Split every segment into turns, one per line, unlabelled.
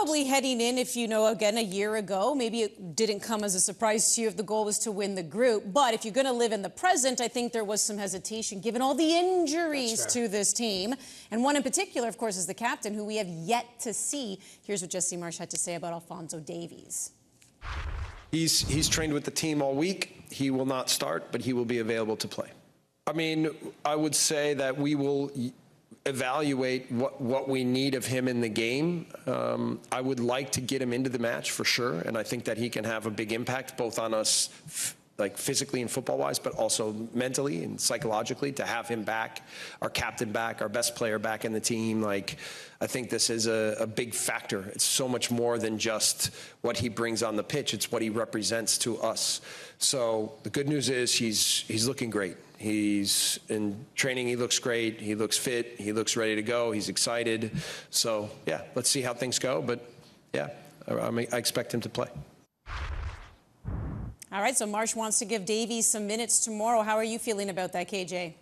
probably heading in, if you know, again, a year ago, maybe it didn't come as a surprise to you if the goal was to win the group. But if you're going to live in the present, I think there was some hesitation given all the injuries to this team. And one in particular, of course, is the captain, who we have yet to see. Here's what Jesse Marsh had to say about Alphonso Davies.
He's trained with the team all week. He will not start, but he will be available to play. I mean, I would say that we will evaluate what we need of him in the game. I would like to get him into the match for sure, and I think that he can have a big impact both on us like physically and football-wise, but also mentally and psychologically, to have him back, our captain back, our best player back in the team. Like, I think this is a big factor. It's so much more than just what he brings on the pitch. It's what he represents to us. So the good news is he's looking great. He's in training, he looks great, he looks fit, he looks ready to go, he's excited. So, yeah, let's see how things go, but yeah, I expect him to play.
All right, so Marsh wants to give Davies some minutes tomorrow. How are you feeling about that, KJ?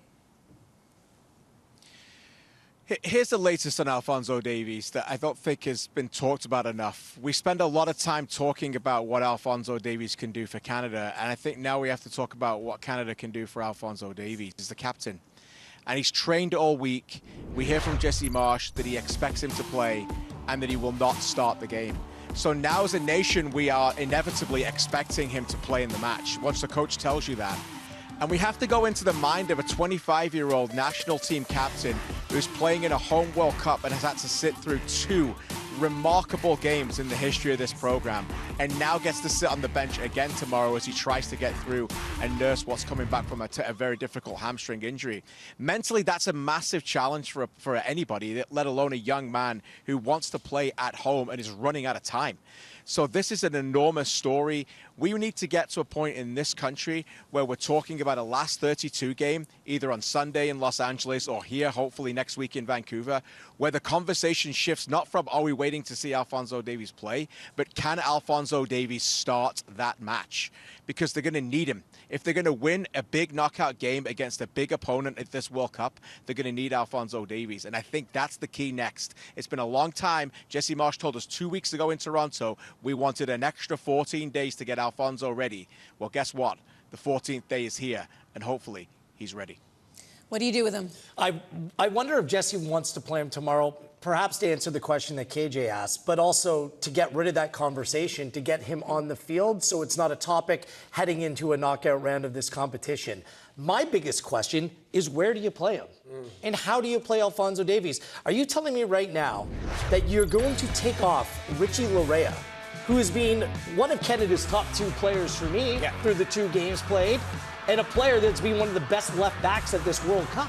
Here's the latest on Alphonso Davies that I don't think has been talked about enough. We spend a lot of time talking about what Alphonso Davies can do for Canada, and I think now we have to talk about what Canada can do for Alphonso Davies. He's the captain, and he's trained all week. We hear from Jesse Marsh that he expects him to play and that he will not start the game. So now as a nation, we are inevitably expecting him to play in the match once the coach tells you that. And we have to go into the mind of a 25-year-old national team captain who's playing in a home World Cup and has had to sit through 2 remarkable games in the history of this program, and now gets to sit on the bench again tomorrow as he tries to get through and nurse what's coming back from a very difficult hamstring injury. Mentally, that's a massive challenge for anybody, let alone a young man who wants to play at home and is running out of time. So this is an enormous story. We need to get to a point in this country where we're talking about a last 32 game, either on Sunday in Los Angeles or here, hopefully next week in Vancouver, where the conversation shifts not from, are we waiting to see Alphonso Davies play, but can Alphonso Davies start that match? Because they're going to need him. If they're going to win a big knockout game against a big opponent at this World Cup, they're going to need Alphonso Davies. And I think that's the key next. It's been a long time. Jesse Marsh told us 2 weeks ago in Toronto, we wanted an extra 14 days to get Alphonso ready. Well, guess what? The 14th day is here, and hopefully he's ready.
What do you do with him?
I wonder if Jesse wants to play him tomorrow, perhaps to answer the question that KJ asked, but also to get rid of that conversation, to get him on the field so it's not a topic heading into a knockout round of this competition. My biggest question is, where do you play him? And how do you play Alphonso Davies? Are you telling me right now that you're going to take off Richie Laryea, who has been one of Canada's top 2 players for me through the 2 games played, and a player that's been one of the best left backs at this World Cup?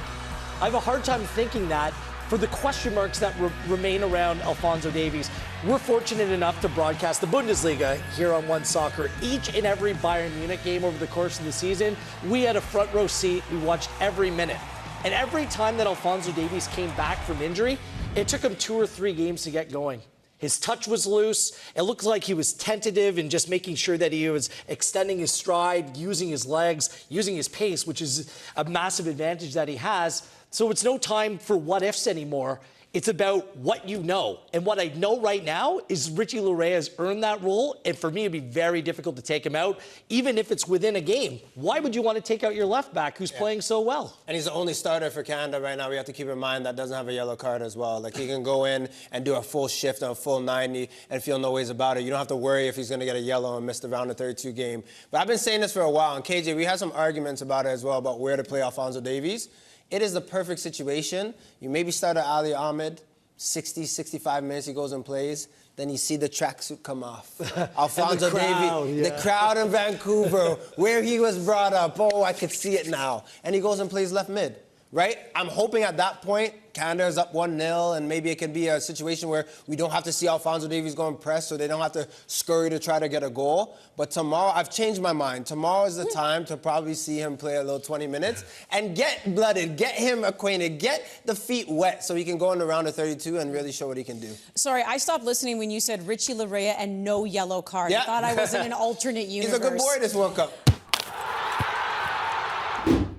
I have a hard time thinking that for the question marks that remain around Alphonso Davies. We're fortunate enough to broadcast the Bundesliga here on One Soccer. Each and every Bayern Munich game over the course of the season, we had a front row seat. We watched every minute. And every time that Alphonso Davies came back from injury, it took him 2 or 3 games to get going. His touch was loose. It looked like he was tentative in just making sure that he was extending his stride, using his legs, using his pace, which is a massive advantage that he has. So it's no time for what-ifs anymore. It's about what you know. And what I know right now is Richie Laryea has earned that role, and for me, it'd be very difficult to take him out, even if it's within a game. Why would you want to take out your left back who's playing so well?
And he's the only starter for Canada right now. We have to keep in mind that doesn't have a yellow card as well. Like, he can go in and do a full shift on a full 90 and feel no ways about it. You don't have to worry if he's going to get a yellow and miss the round of 32 game. But I've been saying this for a while, and KJ, we had some arguments about it as well, about where to play Alphonso Davies. It is the perfect situation. You maybe start at Ali Ahmed, 60, 65 minutes he goes and plays. Then you see the tracksuit come off. Alphonso Davies, the crowd in Vancouver, where he was brought up. Oh, I could see it now. And he goes and plays left mid, right? I'm hoping at that point, Canada is up 1-0, and maybe it can be a situation where we don't have to see Alphonso Davies going press, so they don't have to scurry to try to get a goal. But tomorrow, I've changed my mind. Tomorrow is the time to probably see him play a little 20 minutes and get blooded, get him acquainted, get the feet wet so he can go in the round of 32 and really show what he can do.
Sorry, I stopped listening when you said Richie Laryea and no yellow card. I thought I was in an alternate universe.
He's a good boy this World Cup.